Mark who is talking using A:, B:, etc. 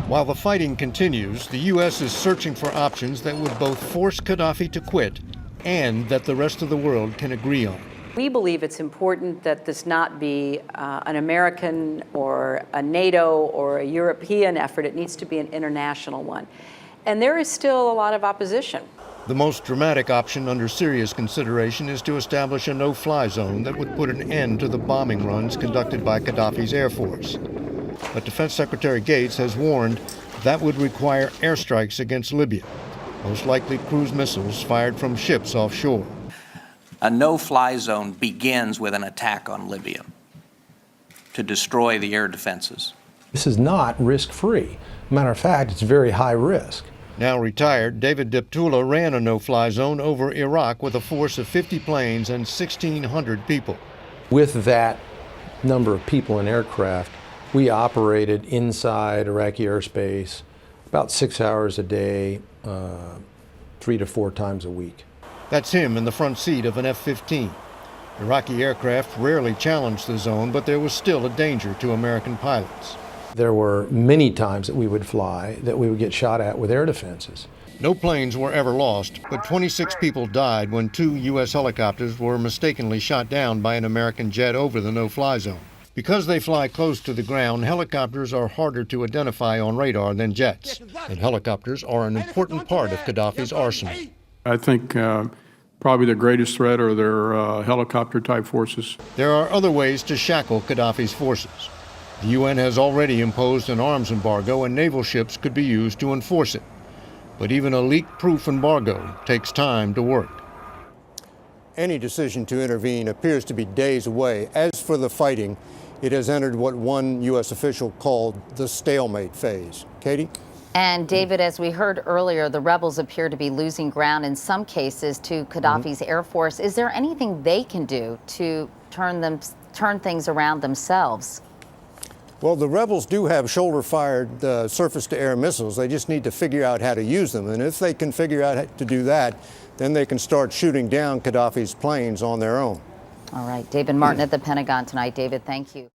A: While the fighting continues, the U.S. is searching for options that would both force Gaddafi to quit and that the rest of the world can agree on.
B: We believe it's important that this not be an American or a NATO or a European effort. It needs to be an international one. And there is still a lot of opposition.
A: The most dramatic option under serious consideration is to establish a no-fly zone that would put an end to the bombing runs conducted by Gaddafi's Air Force. But Defense Secretary Gates has warned that would require airstrikes against Libya, most likely cruise missiles fired from ships offshore.
C: A no-fly zone begins with an attack on Libya to destroy the air defenses.
D: This is not risk-free. Matter of fact, it's very high risk.
A: Now retired, David Deptula ran a no-fly zone over Iraq with a force of 50 planes and 1,600 people.
D: With that number of people and aircraft, we operated inside Iraqi airspace about 6 hours a day, 3 to 4 times a week.
A: That's him in the front seat of an F-15. Iraqi aircraft rarely challenged the zone, but there was still a danger to American pilots.
D: There were many times that we would fly that we would get shot at with air defenses.
A: No planes were ever lost, but 26 people died when 2 U.S. helicopters were mistakenly shot down by an American jet over the no-fly zone. Because they fly close to the ground, helicopters are harder to identify on radar than jets, and helicopters are an important part of Gaddafi's arsenal.
E: I think probably the greatest threat are their helicopter-type forces.
A: There are other ways to shackle Gaddafi's forces. The UN has already imposed an arms embargo, and naval ships could be used to enforce it. But even a leak-proof embargo takes time to work. Any decision to intervene appears to be days away. As for the fighting, it has entered what one U.S. official called the stalemate phase. Katie?
F: And David, as we heard earlier, the rebels appear to be losing ground in some cases to Gaddafi's Air Force. Is there anything they can do to turn things around themselves?
A: Well, the rebels do have shoulder-fired surface-to-air missiles. They just need to figure out how to use them. And if they can figure out how to do that, then they can start shooting down Gaddafi's planes on their own.
F: All right. David Martin at the Pentagon tonight. David, thank you.